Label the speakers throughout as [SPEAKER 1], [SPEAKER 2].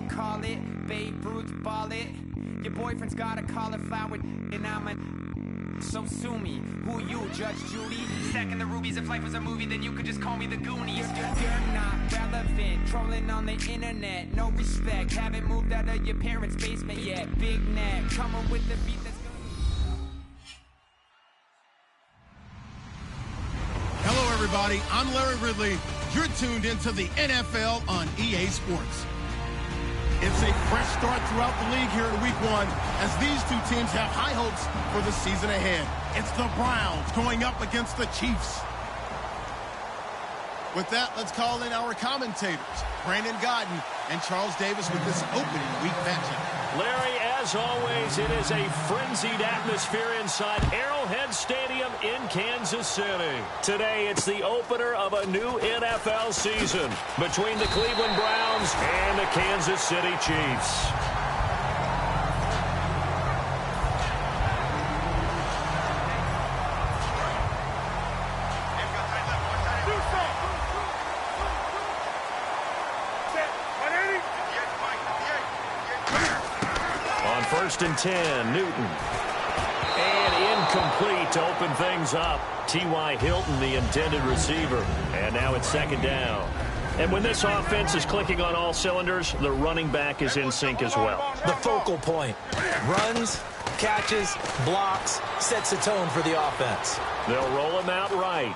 [SPEAKER 1] Call it, Babe Ruth ball it. Your boyfriend's got a cauliflower and I'm a... So sue me, who you, Judge Judy? Stacking the rubies, if life was a movie, then you could just call me the Goonies. You're not relevant, trolling on the internet. No respect, haven't moved out of your parents' basement yet. Big neck, coming with the beat that's gonna...
[SPEAKER 2] Hello everybody, I'm Larry Ridley. You're tuned into the NFL on EA Sports. It's a fresh start throughout the league here in week one as these two teams have high hopes for the season ahead. It's the Browns going up against the Chiefs. With that, let's call in our commentators, Brandon Godden and Charles Davis, with this opening week matchup.
[SPEAKER 3] Larry, as always, it is a frenzied atmosphere inside Arrowhead Stadium in Kansas City. Today, it's the opener of a new NFL season between the Cleveland Browns and the Kansas City Chiefs. First and 10, Newton. And incomplete to open things up. T.Y. Hilton, the intended receiver. And now it's second down. And when this offense is clicking on all cylinders, the running back is in sync as well.
[SPEAKER 4] The focal point. Runs, catches, blocks, sets the tone for the offense.
[SPEAKER 3] They'll roll him out right.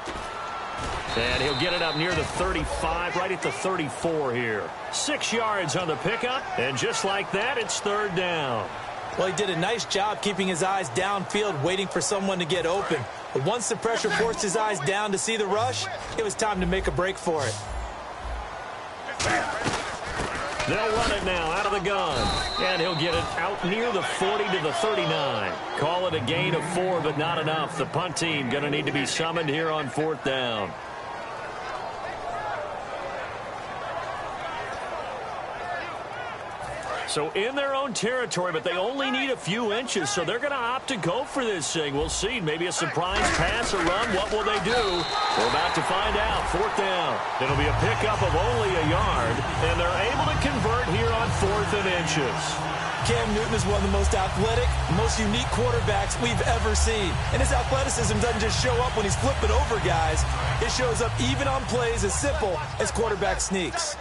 [SPEAKER 3] And he'll get it up near the 35, right at the 34 here. 6 yards on the pickup, and just like that, it's third down.
[SPEAKER 4] Well, he did a nice job keeping his eyes downfield, waiting for someone to get open. But once the pressure forced his eyes down to see the rush, it was time to make a break for it.
[SPEAKER 3] They'll run it now out of the gun. And he'll get it out near the 40 to the 39. Call it a gain of 4, but not enough. The punt team going to need to be summoned here on fourth down. So in their own territory, but they only need a few inches, so they're going to opt to go for this thing. We'll see. Maybe a surprise pass or run. What will they do? We're about to find out. Fourth down. It'll be a pickup of only a yard, and they're able to convert here on 4th and inches.
[SPEAKER 4] Cam Newton is one of the most athletic, most unique quarterbacks we've ever seen. And his athleticism doesn't just show up when he's flipping over guys. It shows up even on plays as simple as quarterback sneaks.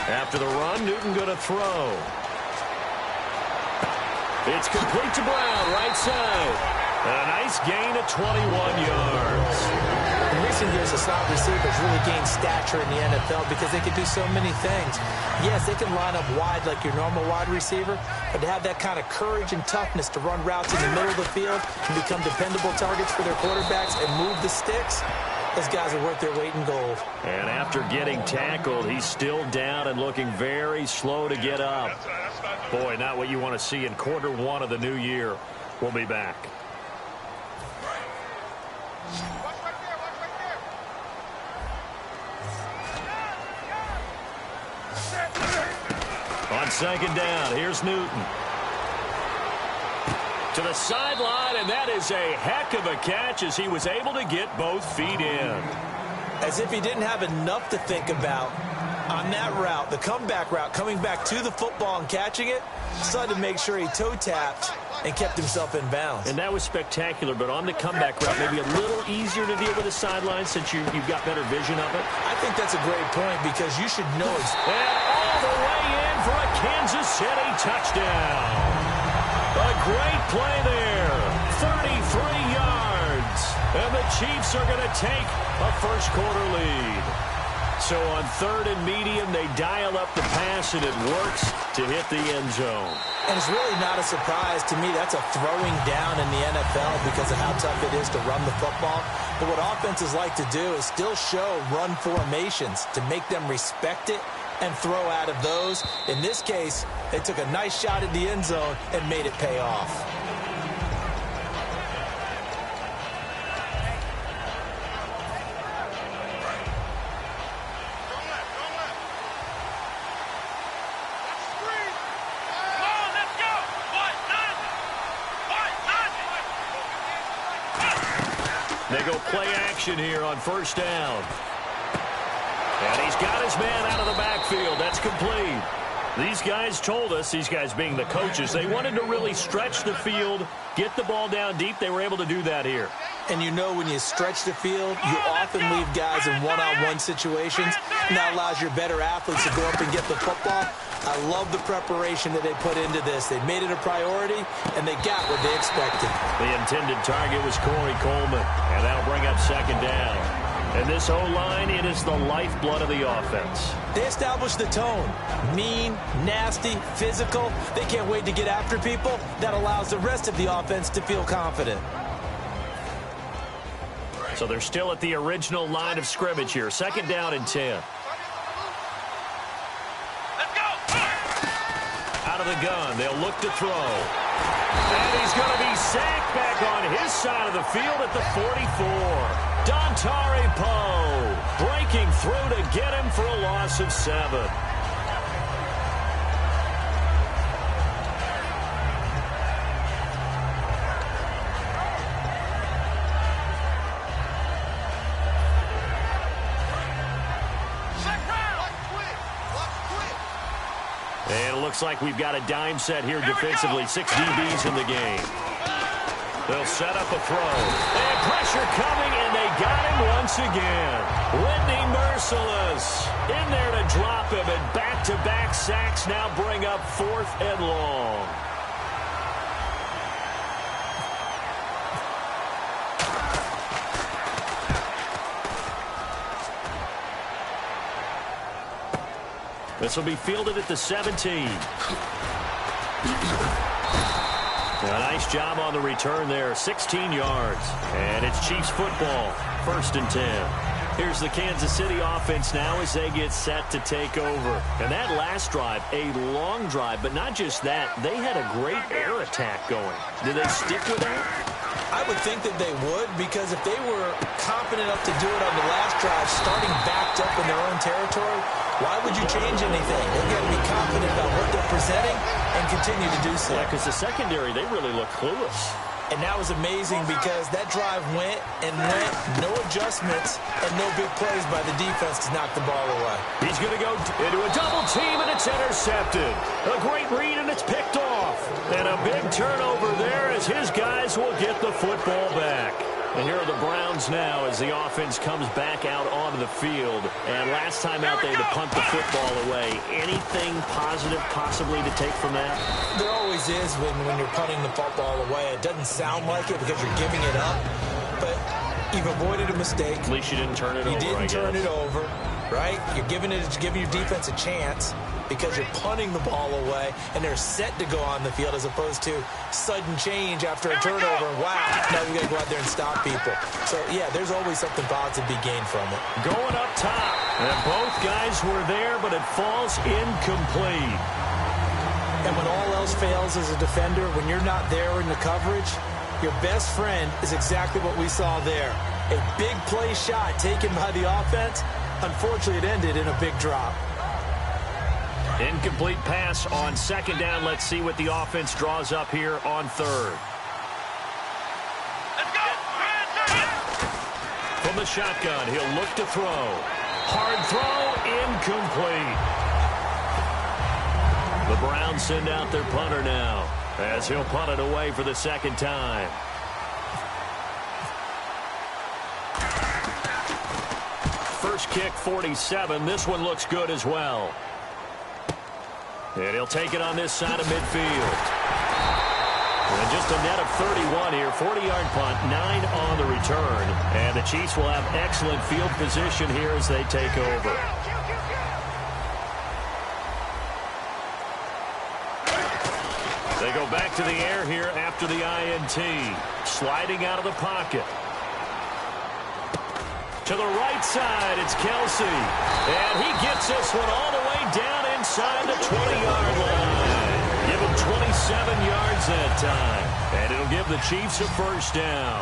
[SPEAKER 3] After the run, Newton going to throw. It's complete to Brown, right side. A nice gain of 21 yards.
[SPEAKER 4] In recent years, the slot receivers really gained stature in the NFL because they can do so many things. Yes, they can line up wide like your normal wide receiver, but to have that kind of courage and toughness to run routes in the middle of the field and become dependable targets for their quarterbacks and move the sticks, those guys are worth their weight in gold.
[SPEAKER 3] And after getting tackled, he's still down and looking very slow to get up. Boy, not what you want to see in quarter one of the new year. We'll be back. On second down, here's Newton. To the sideline, and that is a heck of a catch as he was able to get both feet in.
[SPEAKER 4] As if he didn't have enough to think about on that route, the comeback route, coming back to the football and catching it, decided to make sure he toe-tapped and kept himself in bounds.
[SPEAKER 3] And that was spectacular, but on the comeback route, maybe a little easier to deal with the sideline since you've got better vision of it.
[SPEAKER 4] I think that's a great point because you should know.
[SPEAKER 3] And all the way in for a Kansas City touchdown. A great play there. 33 yards. And the Chiefs are going to take a first-quarter lead. So on third and medium, they dial up the pass, and it works to hit the end zone.
[SPEAKER 4] And it's really not a surprise to me. That's a throwing down in the NFL because of how tough it is to run the football. But what offenses like to do is still show run formations to make them respect it and throw out of those. In this case, they took a nice shot at the end zone and made it pay off.
[SPEAKER 3] They go play action here on first down. And he's got his man out of the backfield. That's complete. These guys told us, these guys being the coaches, they wanted to really stretch the field, get the ball down deep. They were able to do that here.
[SPEAKER 4] And you know when you stretch the field, you often leave guys in one-on-one situations, and that allows your better athletes to go up and get the football. I love the preparation that they put into this. They made it a priority, and they got what they expected.
[SPEAKER 3] The intended target was Corey Coleman, and that'll bring up second down. And this O-line, it is the lifeblood of the offense.
[SPEAKER 4] They established the tone. Mean, nasty, physical. They can't wait to get after people. That allows the rest of the offense to feel confident.
[SPEAKER 3] So they're still at the original line of scrimmage here. Second down and 10. Out of the gun, they'll look to throw. And he's going to be sacked back on his side of the field at the 44. Dontari Poe breaking through to get him for a loss of 7. And it looks like we've got a dime set here defensively. 6 DBs in the game. They'll set up a throw. And pressure coming, and they got him once again. Whitney Merciless in there to drop him, and back-to-back sacks now bring up 4th and long. This will be fielded at the 17. A nice job on the return there, 16 yards. And it's Chiefs football, 1st and 10. Here's the Kansas City offense now as they get set to take over. And that last drive, a long drive, but not just that. They had a great air attack going. Did they stick with that?
[SPEAKER 4] I would think that they would, because if they were confident enough to do it on the last drive, starting backed up in their own territory, why would you change anything? They've got to be confident about what they're presenting and continue to do so.
[SPEAKER 3] Yeah, because the secondary, they really look clueless.
[SPEAKER 4] And that was amazing because that drive went and went, no adjustments, and no big plays by the defense to knock the ball away.
[SPEAKER 3] He's going to go into a double team, and it's intercepted. A great read, and it's picked off. And a big turnover there as his guys will get the football back. And here are the Browns now as the offense comes back out onto the field. And last time out they had to punt the football away. Anything positive possibly to take from that?
[SPEAKER 4] There always is when you're punting the football away. It doesn't sound like it because you're giving it up. But you've avoided a mistake.
[SPEAKER 3] At least you didn't turn it over,
[SPEAKER 4] You didn't turn it over, right? You're giving your defense a chance because you're punting the ball away, and they're set to go on the field as opposed to sudden change after a turnover. Wow, now we got to go out there and stop people. So, yeah, there's always something positive to be gained from it.
[SPEAKER 3] Going up top, and both guys were there, but it falls incomplete.
[SPEAKER 4] And when all else fails as a defender, when you're not there in the coverage, your best friend is exactly what we saw there. A big play shot taken by the offense. Unfortunately, it ended in a big drop.
[SPEAKER 3] Incomplete pass on second down. Let's see what the offense draws up here on 3rd.
[SPEAKER 5] Let's go!
[SPEAKER 3] From the shotgun, he'll look to throw. Hard throw, incomplete. The Browns send out their punter now as he'll punt it away for the 2nd time. First kick, 47. This one looks good as well. And he'll take it on this side of midfield. And just a net of 31 here. 40-yard punt, 9 on the return. And the Chiefs will have excellent field position here as they take over. They go back to the air here after the INT. Sliding out of the pocket. To the right side, it's Kelsey. And he gets this one all the way down inside the 20-yard line. Give him 27 yards that time. And it'll give the Chiefs a first down.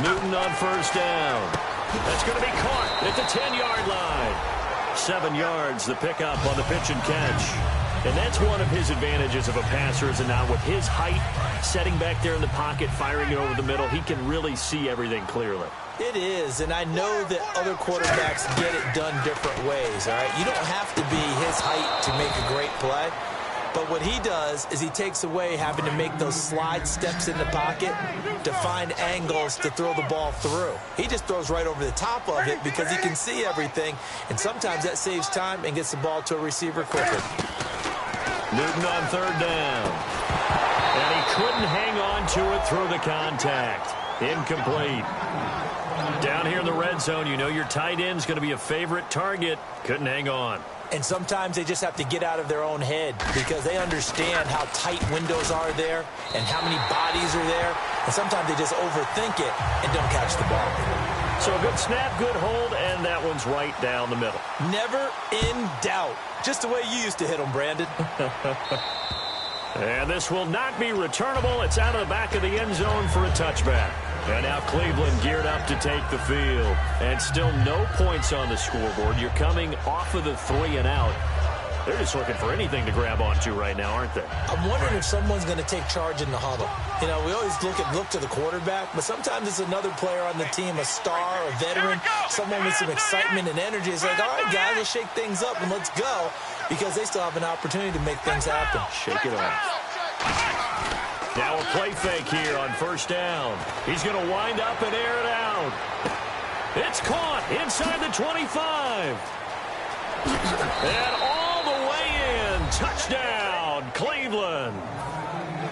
[SPEAKER 3] Newton on first down. That's going to be caught at the 10-yard line. 7 yards, the pickup on the pitch and catch. And that's one of his advantages of a passer, is not with his height, setting back there in the pocket, firing it over the middle. He can really see everything clearly.
[SPEAKER 4] It is, and I know that other quarterbacks get it done different ways, all right? You don't have to be his height to make a great play. But what he does is he takes away having to make those slide steps in the pocket to find angles to throw the ball through. He just throws right over the top of it because he can see everything, and sometimes that saves time and gets the ball to a receiver quicker.
[SPEAKER 3] Newton on third down. And he couldn't hang on to it through the contact. Incomplete. Down here in the red zone, you know your tight end's going to be a favorite target. Couldn't hang on.
[SPEAKER 4] And sometimes they just have to get out of their own head because they understand how tight windows are there and how many bodies are there. And sometimes they just overthink it and don't catch the ball.
[SPEAKER 3] So a good snap, good hold, and that one's right down the middle.
[SPEAKER 4] Never in doubt. Just the way you used to hit them, Brandon.
[SPEAKER 3] And this will not be returnable. It's out of the back of the end zone for a touchback. And now Cleveland geared up to take the field. And still no points on the scoreboard. You're coming off of the 3 and out. They're just looking for anything to grab onto right now, aren't they?
[SPEAKER 4] I'm wondering if someone's going to take charge in the huddle. You know, we always look to the quarterback, but sometimes it's another player on the team, a star, a veteran, someone with some excitement and energy. It's like, all right, guys, let's shake things up and let's go, because they still have an opportunity to make things happen.
[SPEAKER 3] Shake it off. Now a play fake here on first down. He's going to wind up and air it out. It's caught inside the 25. And all the way in. Touchdown, Cleveland.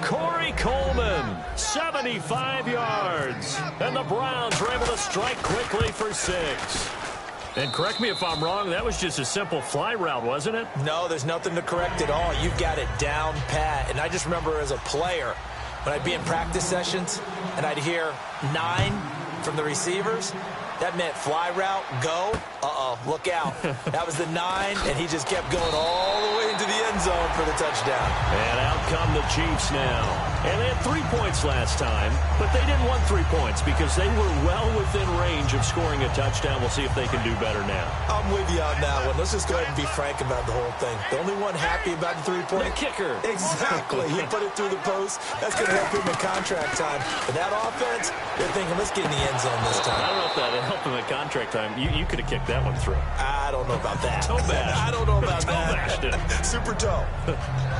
[SPEAKER 3] Corey Coleman, 75 yards. And the Browns are able to strike quickly for 6. And correct me if I'm wrong, that was just a simple fly route, wasn't it?
[SPEAKER 4] No, there's nothing to correct at all. You've got it down pat. And I just remember as a player, when I'd be in practice sessions and I'd hear 9 from the receivers, that meant fly route, go. Uh-oh, look out. That was the 9, and he just kept going all the way into the end zone for the touchdown.
[SPEAKER 3] And out come the Chiefs now. And they had 3 points last time, but they didn't want 3 points because they were well within range of scoring a touchdown. We'll see if they can do better now.
[SPEAKER 4] I'm with you on that one. Let's just go ahead and be frank about the whole thing. The only one happy about the 3-point?
[SPEAKER 3] The kicker.
[SPEAKER 4] Exactly. He put it through the post. That's going to help him in contract time. But that offense, they're thinking, let's get in the end zone this time.
[SPEAKER 3] I don't know if that helped him at contract time. You could have kicked that one through.
[SPEAKER 4] I don't know about that.
[SPEAKER 3] Toe bash.
[SPEAKER 4] I don't know about
[SPEAKER 3] toe
[SPEAKER 4] that.
[SPEAKER 3] Bashed
[SPEAKER 4] Super toe.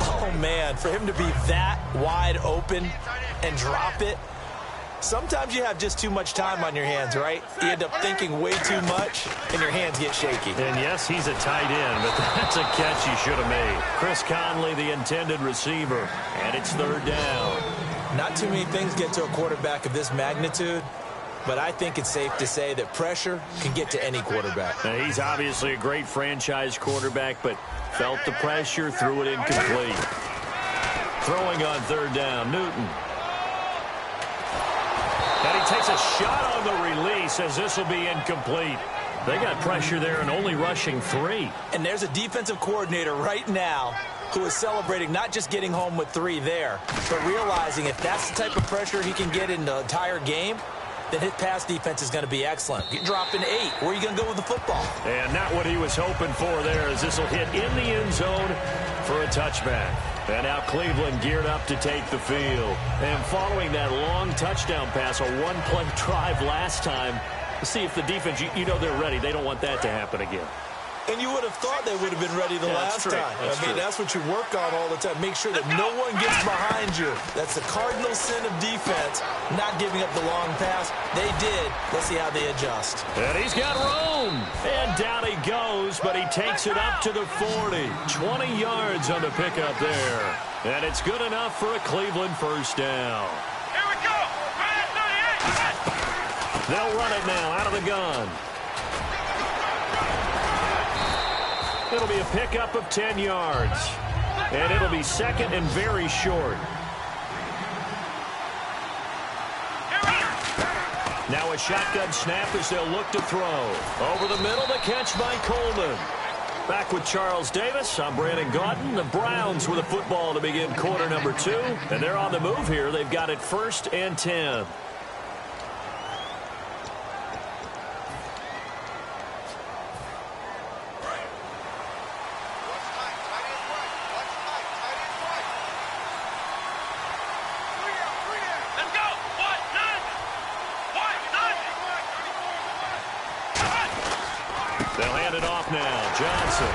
[SPEAKER 4] Oh, man. For him to be that wide open and drop it, sometimes you have just too much time on your hands, right? You end up thinking way too much, and your hands get shaky.
[SPEAKER 3] And yes, he's a tight end, but that's a catch he should have made. Chris Conley, the intended receiver, and it's third down.
[SPEAKER 4] Not too many things get to a quarterback of this magnitude, but I think it's safe to say that pressure can get to any quarterback.
[SPEAKER 3] Now, he's obviously a great franchise quarterback, but felt the pressure, threw it incomplete. Throwing on third down, Newton. And he takes a shot on the release as this will be incomplete. They got pressure there and only rushing 3.
[SPEAKER 4] And there's a defensive coordinator right now who is celebrating not just getting home with 3 there, but realizing if that's the type of pressure he can get in the entire game, then his pass defense is going to be excellent. You're dropping 8. Where are you going to go with the football?
[SPEAKER 3] And not what he was hoping for there, as this will hit in the end zone for a touchback. And now Cleveland geared up to take the field. And following that long touchdown pass, a one-play drive last time, to see if the defense, you know they're ready. They don't want that to happen again.
[SPEAKER 4] And you would have thought they would have been ready the last time. That's what you work on all the time. Make sure that no one gets behind you. That's the cardinal sin of defense, not giving up the long pass. They did. Let's see how they adjust.
[SPEAKER 3] And he's got room. And down he goes, but he takes it up to the 40. 20 yards on the pickup there. And it's good enough for a Cleveland first down.
[SPEAKER 5] Here we go.
[SPEAKER 3] They'll run it now out of the gun. It'll be a pickup of 10 yards. And it'll be second and very short. Now a shotgun snap as they'll look to throw. Over the middle, the catch by Coleman. Back with Charles Davis, I'm Brandon Gaudin. The Browns with a football to begin quarter number 2. And they're on the move here. They've got it 1st and 10. They'll hand it off now. Johnson.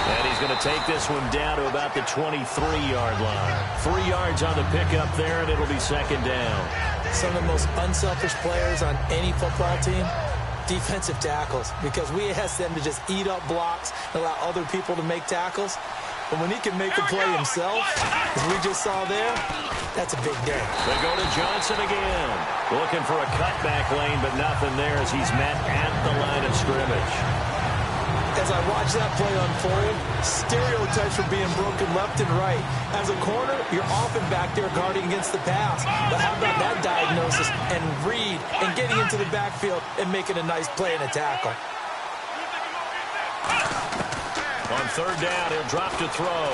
[SPEAKER 3] And he's going to take this one down to about the 23-yard line. 3 yards on the pickup there, and it'll be 2nd down.
[SPEAKER 4] Some of the most unselfish players on any football team, defensive tackles, because we ask them to just eat up blocks and allow other people to make tackles. But when he can make a play himself, as we just saw there, that's a big day.
[SPEAKER 3] They go to Johnson again. Looking for a cutback lane, but nothing there as he's met at the line of scrimmage.
[SPEAKER 4] As I watch that play unfold, stereotypes are being broken left and right. As a corner, you're often back there guarding against the pass. But how about that diagnosis and read and getting into the backfield and making a nice play and a tackle?
[SPEAKER 3] On 3rd down, he'll drop to throw.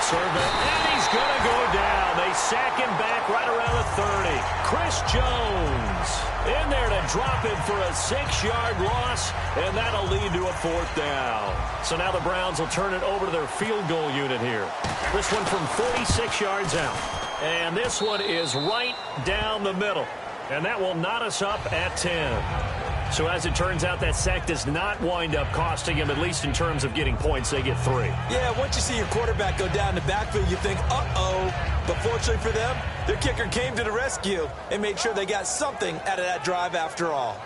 [SPEAKER 3] Servant, and he's going to go down. They sack him back right around the 30. Chris Jones in there to drop it for a 6-yard loss, and that'll lead to a 4th down. So now the Browns will turn it over to their field goal unit here. This one from 46 yards out. And this one is right down the middle. And that will knot us up at 10. So as it turns out, that sack does not wind up costing him, at least in terms of getting points. They get 3.
[SPEAKER 4] Yeah, once you see your quarterback go down the backfield, you think, uh-oh. But fortunately for them, their kicker came to the rescue and made sure they got something out of that drive after all.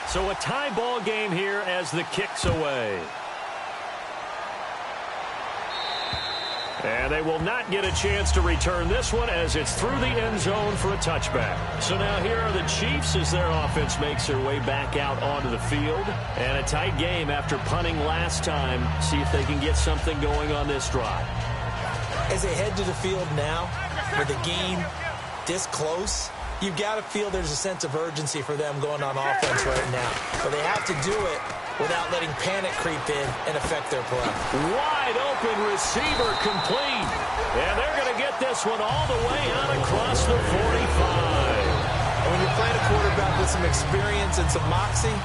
[SPEAKER 3] So a tie ball game here as the kick's away. And they will not get a chance to return this one as it's through the end zone for a touchback. So now here are the Chiefs as their offense makes their way back out onto the field. And a tight game after punting last time. See if they can get something going on this drive.
[SPEAKER 4] As they head to the field now, with the game this close, you've got to feel there's a sense of urgency for them going on offense right now. But they have to do it without letting panic creep in and affect their play.
[SPEAKER 3] Wide open receiver complete. And they're going to get this one all the way out across the 45.
[SPEAKER 4] And when you're playing a quarterback with some experience and some moxie,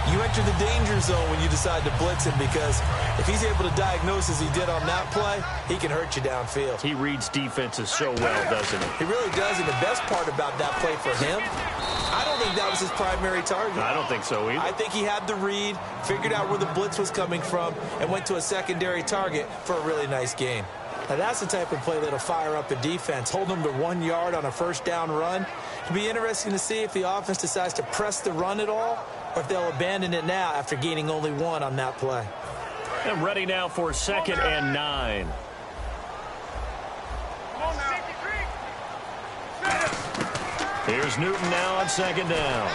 [SPEAKER 4] you enter the danger zone when you decide to blitz him, because if he's able to diagnose as he did on that play, he can hurt you downfield.
[SPEAKER 3] He reads defenses so well, doesn't he?
[SPEAKER 4] He really does, and the best part about that play for him, I don't think that was his primary target.
[SPEAKER 3] I don't think so either.
[SPEAKER 4] I think he had the read, figured out where the blitz was coming from, and went to a secondary target for a really nice gain. Now, that's the type of play that'll fire up a defense. Hold them to 1 yard on a first down run. It'll be interesting to see if the offense decides to press the run at all, or if they'll abandon it now after gaining only 1 on that play.
[SPEAKER 3] And ready now for 2nd and 9. Here's Newton now on 2nd down.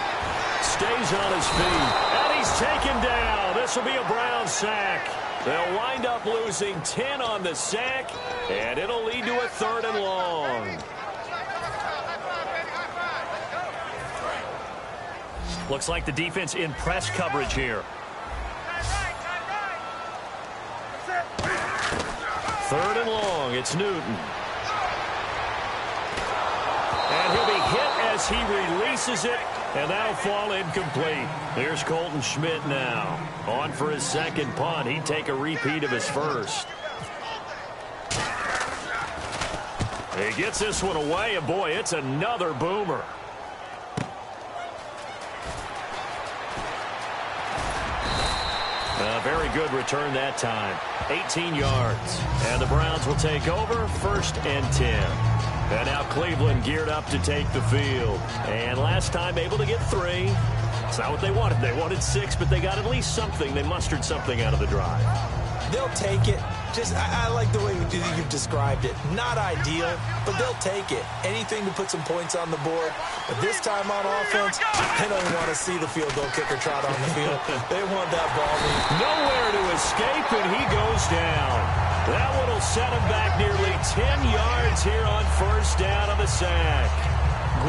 [SPEAKER 3] Stays on his feet, and he's taken down. This will be a Brown sack. They'll wind up losing 10 on the sack, and it'll lead to a 3rd and long. Looks like the defense in press coverage here. 3rd and long, it's Newton. And he'll be hit as he releases it, and that'll fall incomplete. Here's Colton Schmidt now. On for his 2nd punt. He'd take a repeat of his first. He gets this one away, and boy, it's another boomer. A very good return that time. 18 yards. And the Browns will take over 1st and 10. And now Cleveland geared up to take the field. And last time able to get 3. It's not what they wanted. They wanted 6, but they got at least something. They mustered something out of the drive.
[SPEAKER 4] They'll take it. I like the way you've described it. Not ideal, but they'll take it. Anything to put some points on the board. But this time on offense, they don't want to see the field goal kicker trot on the field. They want that ball.
[SPEAKER 3] Nowhere to escape, and he goes down. That one will set him back nearly 10 yards here on first down on the sack.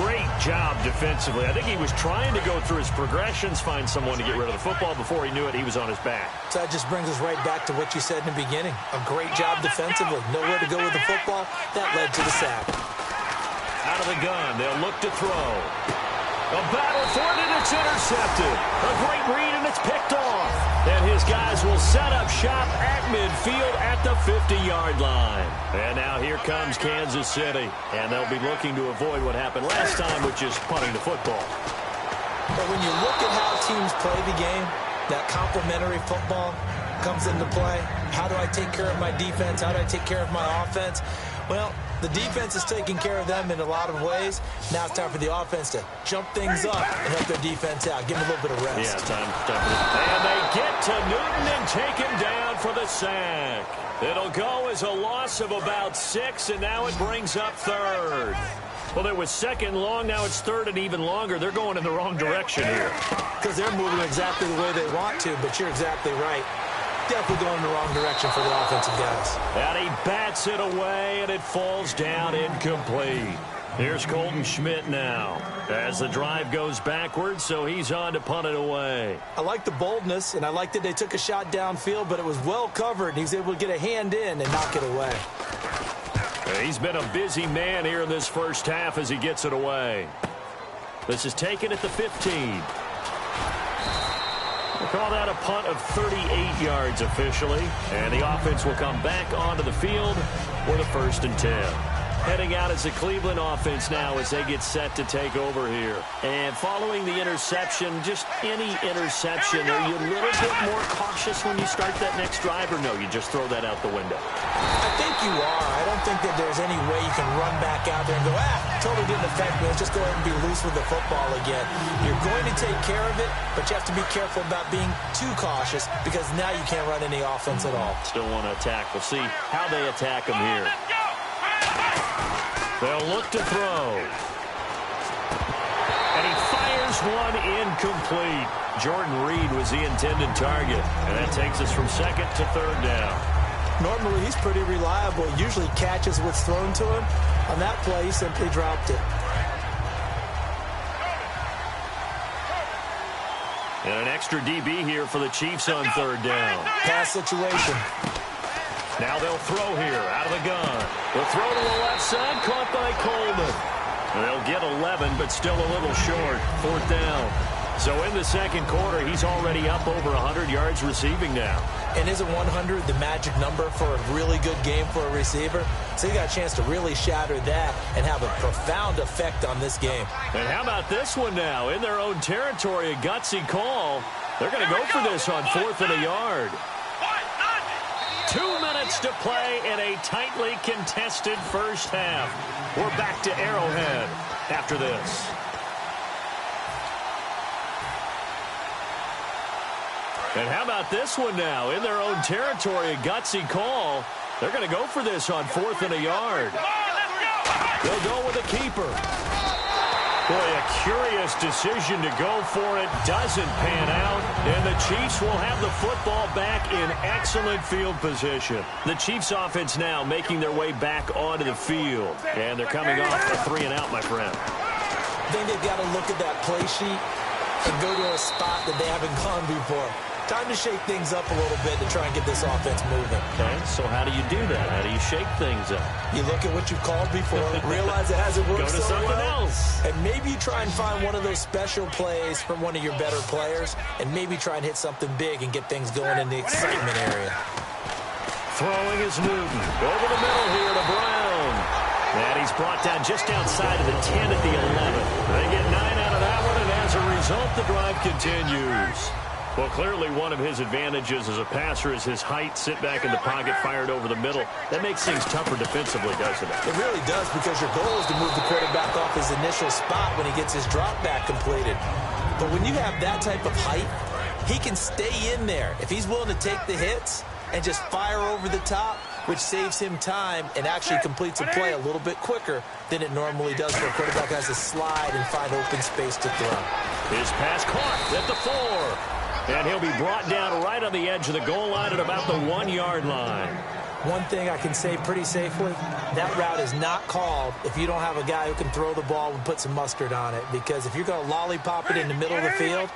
[SPEAKER 3] Great job defensively. I think he was trying to go through his progressions, find someone to get rid of the football. Before he knew it, he was on his back.
[SPEAKER 4] So that just brings us right back to what you said in the beginning. A great job defensively. Nowhere to go with the football. That led to the sack.
[SPEAKER 3] Out of the gun, they'll look to throw. A battle for it, and it's intercepted. A great read, and it's picked off. And his guys will set up shop at midfield at the 50-yard line. And now here comes Kansas City. And they'll be looking to avoid what happened last time, which is punting the football.
[SPEAKER 4] But when you look at how teams play the game, that complementary football comes into play. How do I take care of my defense? How do I take care of my offense? Well, the defense is taking care of them in a lot of ways. Now it's time for the offense to jump things up and help their defense out. Give them a little bit of rest.
[SPEAKER 3] Yeah, time for and they get to Newton and take him down for the sack. It'll go as a loss of about 6, and now it brings up third. Well, it was second long. Now it's third and even longer. They're going in the wrong direction here.
[SPEAKER 4] Because they're moving exactly the way they want to, but you're exactly right. Definitely going in the wrong direction for the offensive guys.
[SPEAKER 3] And he bats it away, and it falls down incomplete. Here's Colton Schmidt now as the drive goes backwards, so he's on to punt it away.
[SPEAKER 4] I like the boldness, and I like that they took a shot downfield, but it was well covered, and he's able to get a hand in and knock it away.
[SPEAKER 3] He's been a busy man here in this first half as he gets it away. This is taken at the 15. We'll call that a punt of 38 yards officially. And the offense will come back onto the field for the 1st and 10. Heading out as the Cleveland offense now as they get set to take over here. And following the interception, just any interception, are you a little bit more cautious when you start that next drive, or no, you just throw that out the window?
[SPEAKER 4] I think you are. I don't think that there's any way you can run back out there and go, totally didn't affect me. Let's just go ahead and be loose with the football again. You're going to take care of it, but you have to be careful about being too cautious because now you can't run any offense at all.
[SPEAKER 3] Still want to attack. We'll see how they attack them here. They'll look to throw. And he fires one incomplete. Jordan Reed was the intended target. And that takes us from second to third down.
[SPEAKER 4] Normally, he's pretty reliable. Usually catches what's thrown to him. On that play, he simply dropped it.
[SPEAKER 3] And an extra DB here for the Chiefs on third down.
[SPEAKER 4] Pass situation.
[SPEAKER 3] Now they'll throw here out of the gun. The throw to the left side, caught by Coleman. And they'll get 11, but still a little short. 4th down. So in the second quarter, he's already up over 100 yards receiving now.
[SPEAKER 4] And isn't 100 the magic number for a really good game for a receiver? So he got a chance to really shatter that and have a profound effect on this game.
[SPEAKER 3] And how about this one now? In their own territory, a gutsy call. They're going to go for this on 4th and a yard. 2 minutes to play in a tightly contested first half. We're back to Arrowhead after this. And how about this one now? In their own territory, a gutsy call. They're going to go for this on 4th and a yard. They'll go with a keeper. Boy, a curious decision to go for it. Doesn't pan out. And the Chiefs will have the football back in excellent field position. The Chiefs offense now making their way back onto the field. And they're coming off a 3 and out, my friend.
[SPEAKER 4] I think they've got to look at that play sheet and go to a spot that they haven't gone before. Time to shake things up a little bit to try and get this offense moving.
[SPEAKER 3] Okay, so how do you do that? How do you shake things up?
[SPEAKER 4] You look at what you've called before, realize it hasn't worked
[SPEAKER 3] so
[SPEAKER 4] well. Go to something
[SPEAKER 3] else.
[SPEAKER 4] And maybe you try and find one of those special plays from one of your better players, and maybe try and hit something big and get things going in the excitement area.
[SPEAKER 3] Throwing is Newton. Over the middle here to Brown. And he's brought down just outside of the 10 at the 11. They get 9 out of that one, and as a result, the drive continues. Well, clearly one of his advantages as a passer is his height, sit back in the pocket, fired over the middle. That makes things tougher defensively, doesn't it?
[SPEAKER 4] It really does, because your goal is to move the quarterback off his initial spot when he gets his drop back completed. But when you have that type of height, he can stay in there. If he's willing to take the hits, and just fire over the top, which saves him time and actually completes a play a little bit quicker than it normally does for a quarterback who has to slide and find open space to throw.
[SPEAKER 3] His pass caught at the 4. And he'll be brought down right on the edge of the goal line at about the 1-yard line.
[SPEAKER 4] One thing I can say pretty safely, that route is not called if you don't have a guy who can throw the ball and put some mustard on it. Because if you're going to lollipop it in the middle of the field,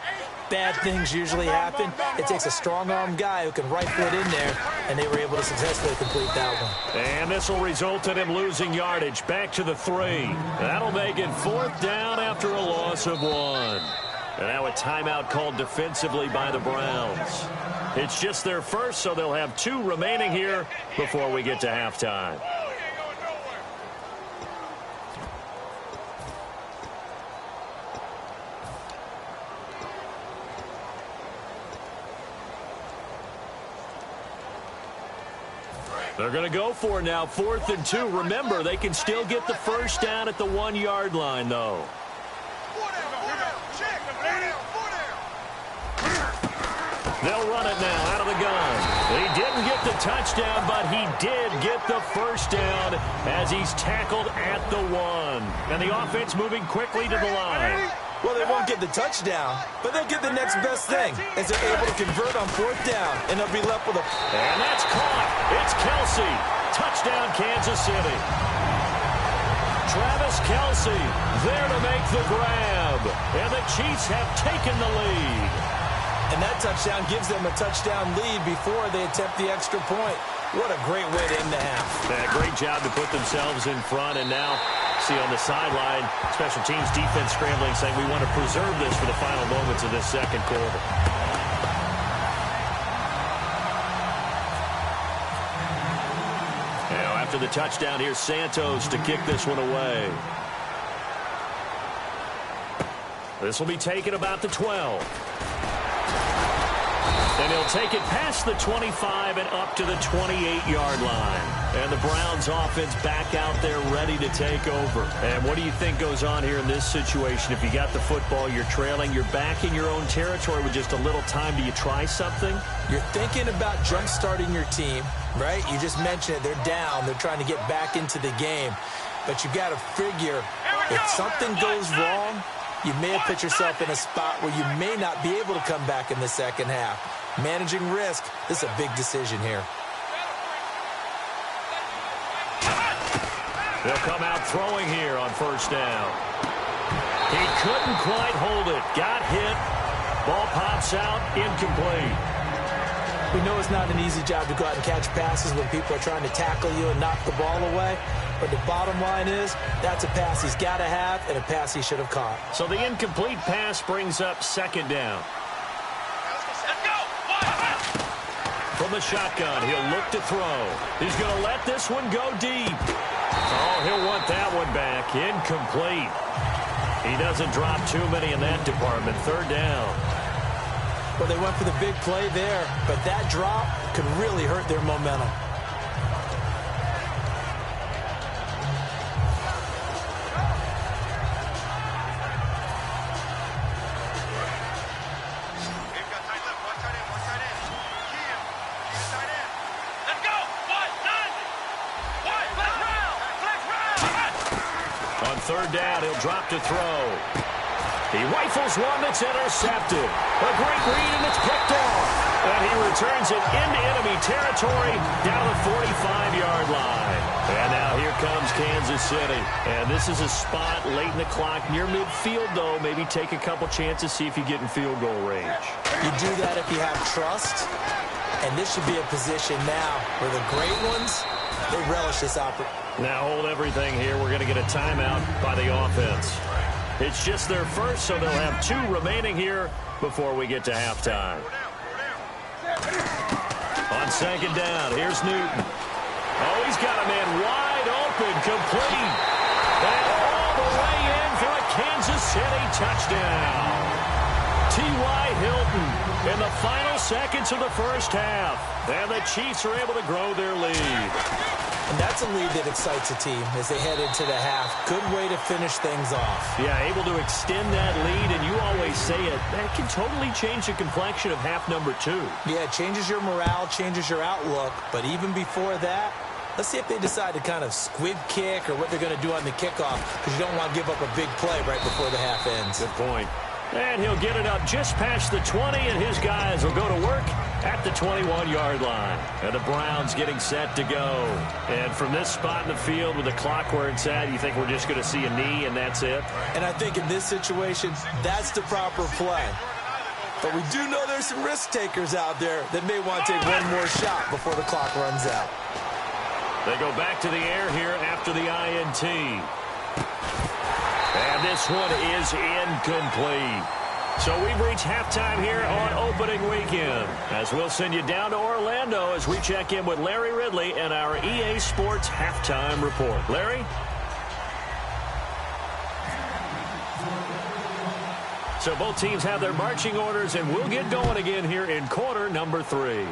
[SPEAKER 4] bad things usually happen. It takes a strong-armed guy who can rifle it in there, and they were able to successfully complete that one.
[SPEAKER 3] And this will result in him losing yardage back to the 3. That'll make it 4th down after a loss of 1. And now a timeout called defensively by the Browns. It's just their first, so they'll have 2 remaining here before we get to halftime. They're going to go for it now, 4th and 2. Remember, they can still get the first down at the 1-yard line, though. They'll run it now out of the gun. He didn't get the touchdown, but he did get the first down as he's tackled at the 1. And the offense moving quickly to the line.
[SPEAKER 4] Well, they won't get the touchdown, but they'll get the next best thing as they're able to convert on 4th down, and they'll be left with a...
[SPEAKER 3] And that's caught. It's Kelsey. Touchdown, Kansas City. Travis Kelsey there to make the grab. And the Chiefs have taken the lead.
[SPEAKER 4] And that touchdown gives them a touchdown lead before they attempt the extra point. What a great way to end the half.
[SPEAKER 3] Yeah, great job to put themselves in front. And now, see on the sideline, special teams defense scrambling, saying we want to preserve this for the final moments of this second quarter. Now, after the touchdown, here's Santos to kick this one away. This will be taken about the 12. And he'll take it past the 25 and up to the 28-yard line. And the Browns offense back out there ready to take over. And what do you think goes on here in this situation? If you got the football, you're trailing, you're back in your own territory with just a little time. Do you try something?
[SPEAKER 4] You're thinking about jump-starting your team, right? You just mentioned it. They're down. They're trying to get back into the game. But you've got to figure if something goes wrong, you may have put yourself in a spot where you may not be able to come back in the second half. Managing risk, this is a big decision here.
[SPEAKER 3] They'll come out throwing here on 1st down. He couldn't quite hold it. Got hit. Ball pops out. Incomplete.
[SPEAKER 4] We know it's not an easy job to go out and catch passes when people are trying to tackle you and knock the ball away. But the bottom line is, that's a pass he's got to have and a pass he should have caught.
[SPEAKER 3] So the incomplete pass brings up 2nd down. From the shotgun, he'll look to throw. He's going to let this one go deep. Oh, he'll want that one back. Incomplete. He doesn't drop too many in that department. 3rd down.
[SPEAKER 4] Well, they went for the big play there, but that drop could really hurt their momentum.
[SPEAKER 3] On 3rd down, he'll drop to throw. He rifles one that's intercepted. A great read, and it's picked off. And he returns it into enemy territory down the 45-yard line. And now here comes Kansas City. And this is a spot late in the clock near midfield, though. Maybe take a couple chances, see if you get in field goal range.
[SPEAKER 4] You do that if you have trust. And this should be a position now where the great ones, they relish this opportunity.
[SPEAKER 3] Now hold everything here. We're going to get a timeout by the offense. It's just their first, so they'll have 2 remaining here before we get to halftime. On 2nd down, here's Newton. Oh, he's got a man wide open, complete. And all the way in for a Kansas City touchdown. T.Y. Hilton. And the final seconds of the first half. And the Chiefs are able to grow their lead.
[SPEAKER 4] And that's a lead that excites a team as they head into the half. Good way to finish things off.
[SPEAKER 3] Yeah, able to extend that lead, and you always say it, that can totally change the complexion of half number 2.
[SPEAKER 4] Yeah, it changes your morale, changes your outlook. But even before that, let's see if they decide to kind of squib kick or what they're going to do on the kickoff, because you don't want to give up a big play right before the half ends.
[SPEAKER 3] Good point. And he'll get it up just past the 20, and his guys will go to work at the 21-yard line. And the Browns getting set to go. And from this spot in the field with the clock where it's at, you think we're just going to see a knee and that's it?
[SPEAKER 4] And I think in this situation, that's the proper play. But we do know there's some risk takers out there that may want to take one more shot before the clock runs out.
[SPEAKER 3] They go back to the air here after the INT. And this one is incomplete. So we've reached halftime here on opening weekend, as we'll send you down to Orlando as we check in with Larry Ridley and our EA Sports halftime report. Larry? So both teams have their marching orders, and we'll get going again here in quarter number 3.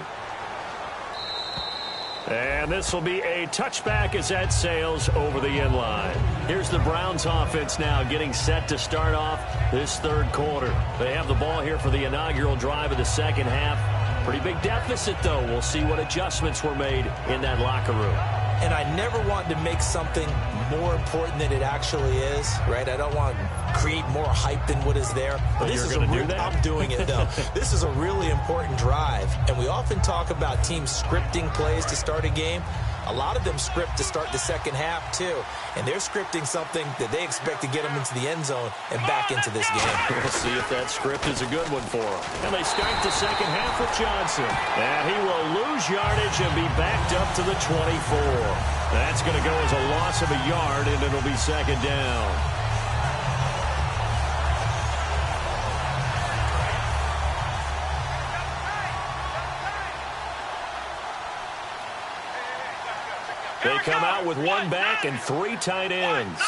[SPEAKER 3] And this will be a touchback as that sails over the end line. Here's the Browns offense now getting set to start off this third quarter. They have the ball here for the inaugural drive of the second half. Pretty big deficit, though. We'll see what adjustments were made in that locker room.
[SPEAKER 4] And I never want to make something more important than it actually is, right? I don't want to create more hype than what is there.
[SPEAKER 3] But
[SPEAKER 4] this
[SPEAKER 3] you're
[SPEAKER 4] is
[SPEAKER 3] going to do that?
[SPEAKER 4] I'm doing it, though. This is a really important drive. And we often talk about teams scripting plays to start a game. A lot of them script to start the second half, too. And they're scripting something that they expect to get them into the end zone and back into this game.
[SPEAKER 3] We'll see if that script is a good one for them. And they start the second half with Johnson. And he will lose yardage and be backed up to the 24. That's going to go as a loss of a yard, and it'll be second down. They come out with one back and 3 tight ends.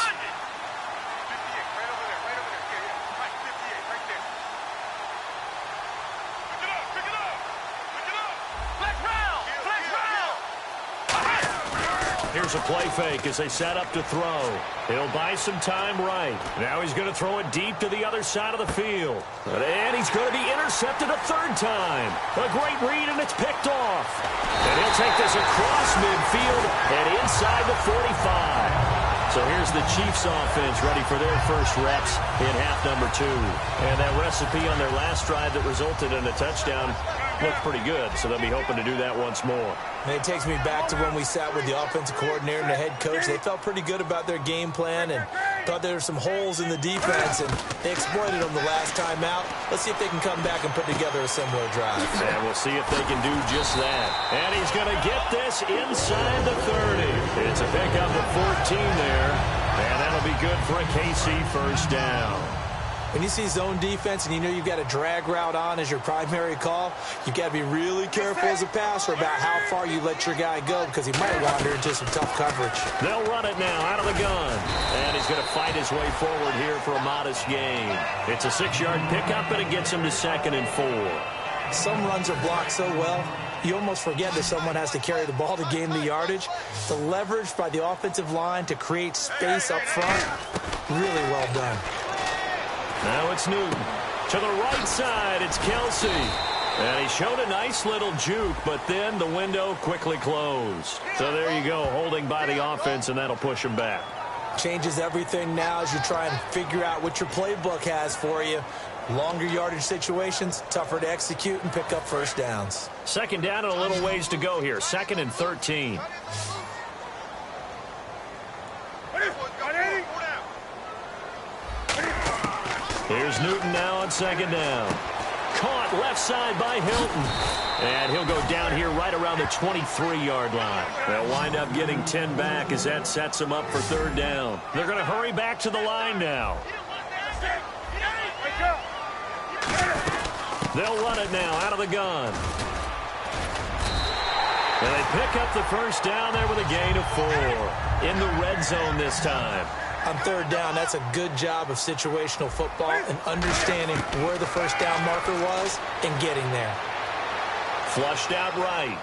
[SPEAKER 3] Here's a play fake as they set up to throw. He'll buy some time right. Now he's going to throw it deep to the other side of the field. And he's going to be intercepted a third time. A great read, and it's picked off. And he'll take this across midfield and inside the 45. So here's the Chiefs offense ready for their first reps in half number 2. And that recipe on their last drive that resulted in a touchdown looked pretty good, so they'll be hoping to do that once more.
[SPEAKER 4] And it takes me back to when we sat with the offensive coordinator and the head coach. They felt pretty good about their game plan and thought there were some holes in the defense, and they exploited them the last time out. Let's see if they can come back and put together a similar drive.
[SPEAKER 3] And we'll see if they can do just that. And he's going to get this inside the 30. It's a pickup of 14 there, and that'll be good for a KC first down.
[SPEAKER 4] When you see zone defense and you know you've got a drag route on as your primary call, you've got to be really careful as a passer about how far you let your guy go, because he might wander into some tough coverage.
[SPEAKER 3] They'll run it now out of the gun. And he's going to fight his way forward here for a modest gain. It's a 6-yard pickup, and it gets him to 2nd and 4.
[SPEAKER 4] Some runs are blocked so well, you almost forget that someone has to carry the ball to gain the yardage. The leverage by the offensive line to create space up front, really well done.
[SPEAKER 3] Now it's Newton. To the right side, it's Kelsey. And he showed a nice little juke, but then the window quickly closed. So there you go, holding by the offense, and that'll push him back.
[SPEAKER 4] Changes everything now as you try and figure out what your playbook has for you. Longer yardage situations, tougher to execute and pick up first downs.
[SPEAKER 3] Second down and a little ways to go here. 2nd and 13. Here's Newton now on 2nd down. Caught left side by Hilton. And he'll go down here right around the 23-yard line. They'll wind up getting 10 back as that sets them up for 3rd down. They're going to hurry back to the line now. They'll run it now out of the gun. And they pick up the first down there with a gain of 4. In the red zone this time.
[SPEAKER 4] On third down, that's a good job of situational football and understanding where the first down marker was and getting there.
[SPEAKER 3] Flushed out right.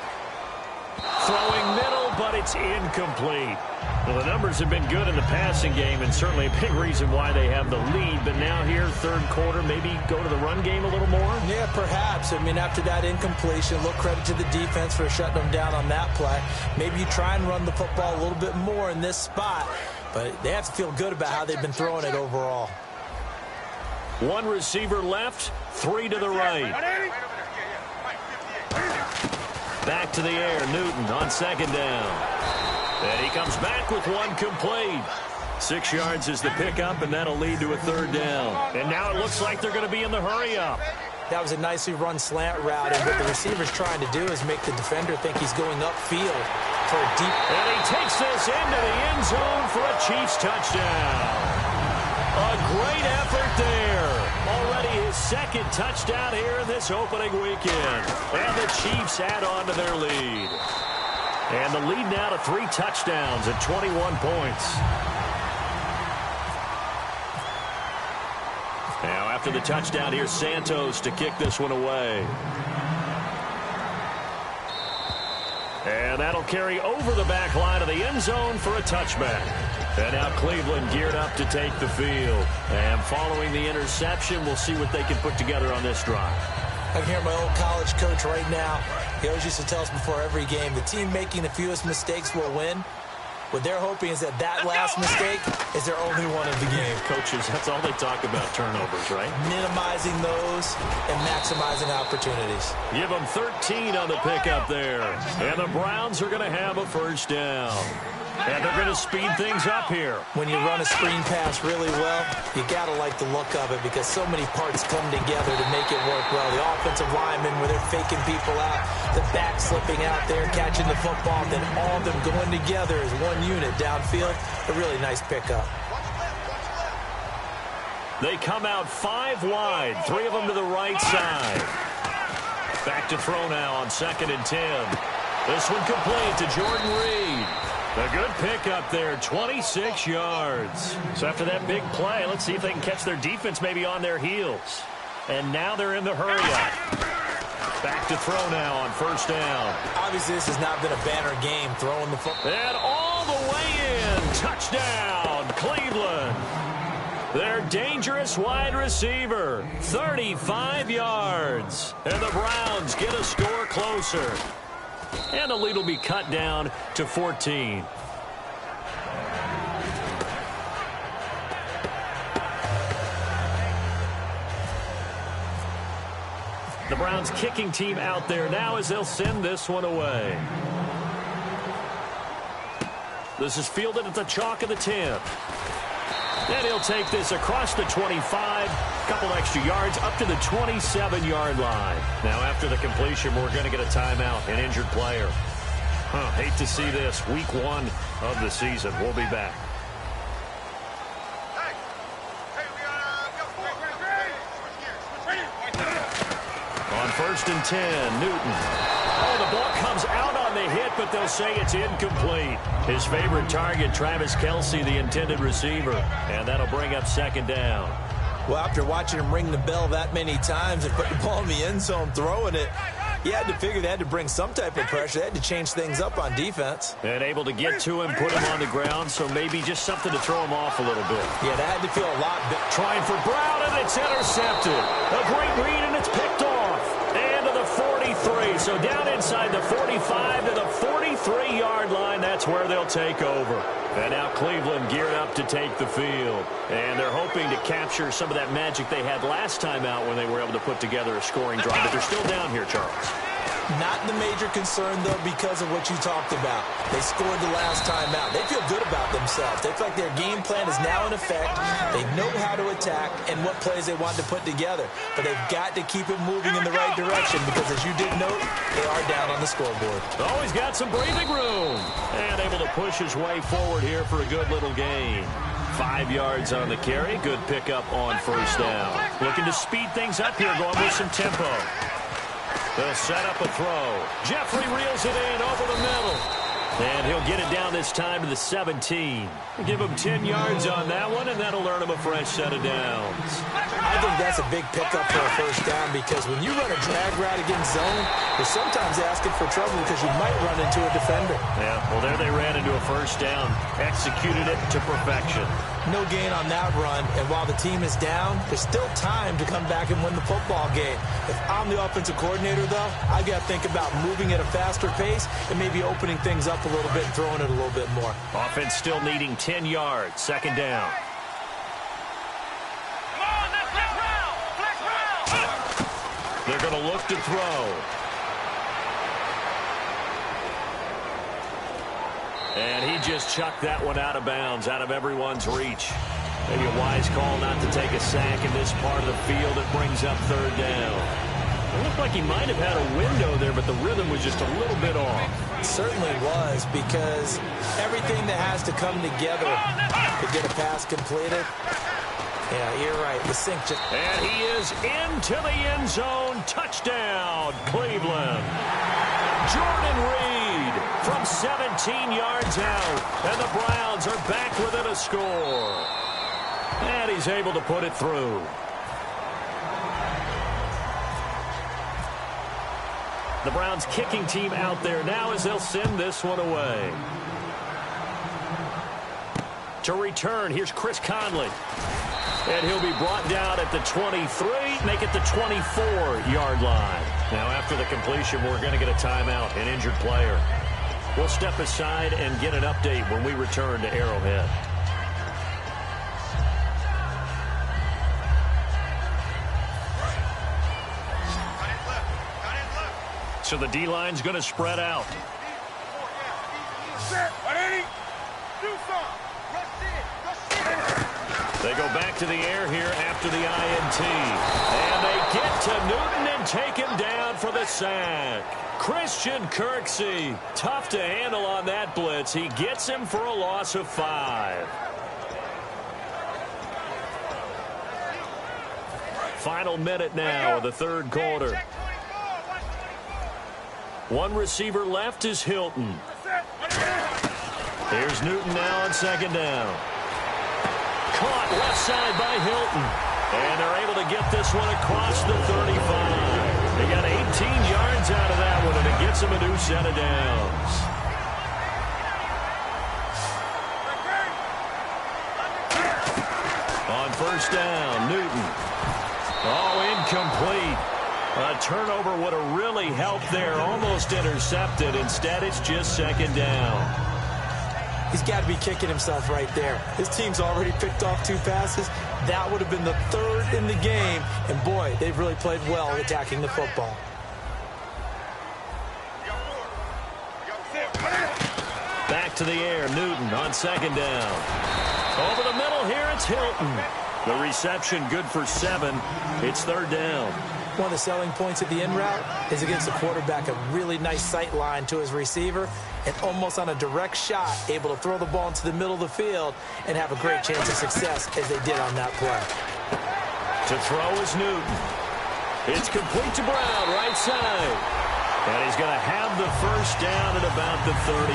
[SPEAKER 3] Throwing middle, but it's incomplete. Well, the numbers have been good in the passing game, and certainly a big reason why they have the lead. But now here, third quarter, maybe go to the run game a little more? Yeah, perhaps. I mean, after that incompletion, a little credit to the defense for shutting them down on that play. Maybe you try and run the football a little bit more in this spot. But they have to feel good about how they've been throwing it overall. One receiver left, three to the right. Back to the air, Newton on second down. And he comes back with one complete. 6 yards is the pickup, and that'll lead to a third down. And now it looks like they're going to be in the hurry-up. That was a nicely run slant route, and what the receiver's trying to do is make the defender think he's going upfield for a deep... And he takes this into the end zone for a Chiefs touchdown. A great effort there. Already his second touchdown here in this opening weekend. And the Chiefs add on to their lead. And the lead now to 3 touchdowns at 21 points. Now after the touchdown, here's Santos to kick this one away. And that'll carry over the back line of the end zone for a touchback. And now Cleveland geared up to take the field. And following the interception, we'll see what they can put together on this drive. I can hear my old college coach right now. He always used to tell us before every game, the team making the fewest mistakes will win. What they're hoping is that last mistake is their only one of the game. Coaches, that's all they talk about, turnovers, right? Minimizing those and maximizing opportunities. Give them 13 on the pickup there. And the Browns are going to have a first down. And they're going to speed things up here. When you run a screen pass really well, you got to like the look of it because so many parts come together to make it work well. The offensive linemen, where they're faking people out, the back slipping out there, catching the football, then all of them going together as one unit downfield. A really nice pickup. They come out 5 wide, 3 of them to the right side. Back to throw now on 2nd and 10. This one complete to Jordan Reed. A good pickup there, 26 yards. So after that big play, let's see if they can catch their defense maybe on their heels. And now they're in the hurry-up. Back to throw now on 1st down. Obviously, this has not been a banner game throwing the football. And all the way in. Touchdown, Cleveland. Their dangerous wide receiver, 35 yards. And the Browns get a score closer. And the lead will be cut down to 14. The Browns kicking team out there now as they'll send this one away. This is fielded at the chalk of the 10. And he'll take this across the 25, a couple extra yards, up to the 27-yard line. Now, after the completion, we're going to get a timeout, an injured player. Hate to see this. Week 1 of the season. We'll be back. On 1st and 10, Newton. Oh, the ball comes out on the hit, but they'll say it's incomplete. His favorite target, Travis Kelce, the intended receiver. And that'll bring up 2nd down. Well, after watching him ring the bell that many times and put the ball in the end zone, throwing it, you had to figure they had to bring some type of pressure. They had to change things up on defense. And able to get to him, put him on the ground, so maybe just something to throw him off a little bit. Yeah, that had to feel a lot big. Trying for Brown, and it's intercepted. A great read, and it's picked off. And to the 43. So down inside the 45 to the 43-yard line. That's where they'll take over. And now Cleveland geared up to take the field. And they're hoping to capture some of that magic they had last time out when they were able to put together a scoring drive. But they're still down here, Charles. Not the major concern, though, because of what you talked about. They scored the last time out. They feel good about themselves. They feel like their game plan is now in effect. They know how to attack and what plays they want to put together. But they've got to keep it moving in the right direction because, as you did note, they are down on the scoreboard. Always got some breathing room. And able to push his way forward here for a good little gain. 5 yards on the carry. Good pickup on 1st down. Looking to speed things up here, going with some tempo. They'll set up a throw. Jeffrey reels it in over the middle. And he'll get it down this time to the 17. Give him 10 yards on that one, and that'll earn him a fresh set of downs.
[SPEAKER 4] I think that's a big pickup for a first down because when you run a drag route against zone, you're sometimes asking for trouble because you might run into a defender.
[SPEAKER 3] Yeah, well, there they ran into a first down. Executed it to perfection.
[SPEAKER 4] No gain on that run, and while the team is down, there's still time to come back and win the football game. If I'm the offensive coordinator, though, I've got to think about moving at a faster pace and maybe opening things up a little bit and throwing it a little bit more.
[SPEAKER 3] Offense still needing 10 yards. Second down. They're going to look to throw. And he just chucked that one out of bounds, out of everyone's reach. Maybe a wise call not to take a sack in this part of the field. It brings up third down. It looked like he might have had a window there, but the rhythm was just a little bit off.
[SPEAKER 4] It certainly was, because everything that has to come together to get a pass completed. Yeah, you're right. The sink just...
[SPEAKER 3] And he is into the end zone. Touchdown, Cleveland. Jordan Reed from 17 yards out. And the Browns are back within a score. And he's able to put it through. The Browns kicking team out there now as they'll send this one away. To return, here's Chris Conley. And he'll be brought down at the 23, make it the 24-yard line. Now, after the completion, we're going to get a timeout, an injured player. We'll step aside and get an update when we return to Arrowhead. So the D-line's going to spread out. They go back to the air here after the INT. And they get to Newton and take him down for the sack. Christian Kirksey, tough to handle on that blitz. He gets him for a loss of 5. Final minute now of the third quarter. One receiver left is Hilton. Here's Newton now on second down. Caught left side by Hilton. And they're able to get this one across the 35. They got 18 yards out of that one, and it gets them a new set of downs. On first down, Newton. Oh, incomplete. A turnover would have really helped there. Almost intercepted. Instead, it's just second down.
[SPEAKER 4] He's got to be kicking himself right there. His team's already picked off 2 passes. That would have been the 3rd in the game. And, boy, they've really played well attacking the football.
[SPEAKER 3] Back to the air. Newton on second down. Over the middle here, it's Hilton. The reception good for 7. It's third down.
[SPEAKER 4] One of the selling points of the in route is against the quarterback, a really nice sight line to his receiver, and almost on a direct shot, able to throw the ball into the middle of the field and have a great chance of success as they did on that play.
[SPEAKER 3] To throw is Newton. It's complete to Brown, right side. And he's going to have the first down at about the 38.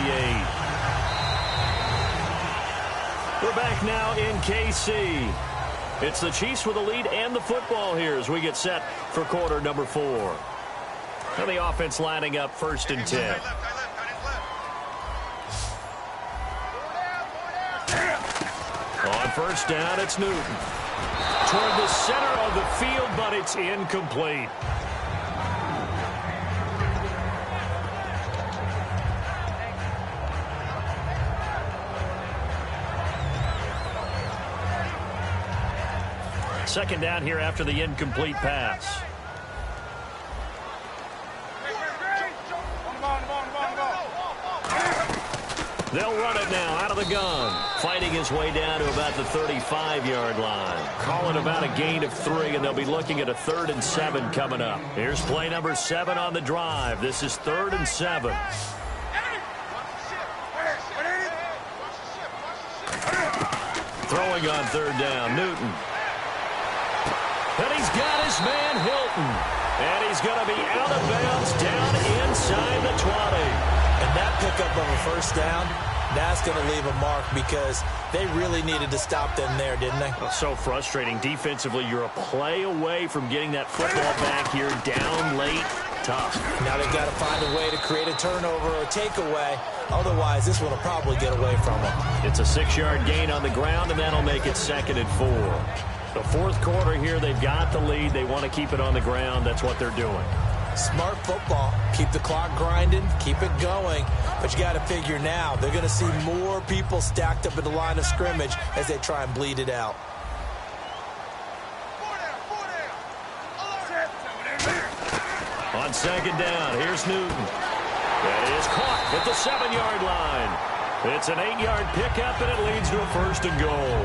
[SPEAKER 3] We're back now in KC. It's the Chiefs with the lead and the football here as we get set for quarter number 4. And the offense lining up first and 10. On first down, it's Newton. Toward the center of the field, but it's incomplete. Second down here after the incomplete pass. They'll run it now out of the gun. Fighting his way down to about the 35-yard line. Call it about a gain of 3, and they'll be looking at a 3rd and 7 coming up. Here's play number 7 on the drive. This is 3rd and 7. Throwing on third down, Newton. And he's got his man Hilton. And he's going to be out of bounds down inside the 20.
[SPEAKER 4] And that pickup of a first down, that's going to leave a mark because they really needed to stop them there, didn't they?
[SPEAKER 3] Well, so frustrating. Defensively, you're a play away from getting that football back here down late. Tough.
[SPEAKER 4] Now they've got to find a way to create a turnover or takeaway. Otherwise, this one will probably get away from them.
[SPEAKER 3] It's a 6-yard gain on the ground, and that'll make it 2nd and 4. The fourth quarter here, they've got the lead. They want to keep it on the ground. That's what they're doing.
[SPEAKER 4] Smart football. Keep the clock grinding. Keep it going. But you got to figure now they're going to see more people stacked up at the line of scrimmage as they try and bleed it out.
[SPEAKER 3] On 2nd down, here's Newton. That is caught at the 7-yard line. It's an 8-yard pickup, and it leads to a 1st and goal.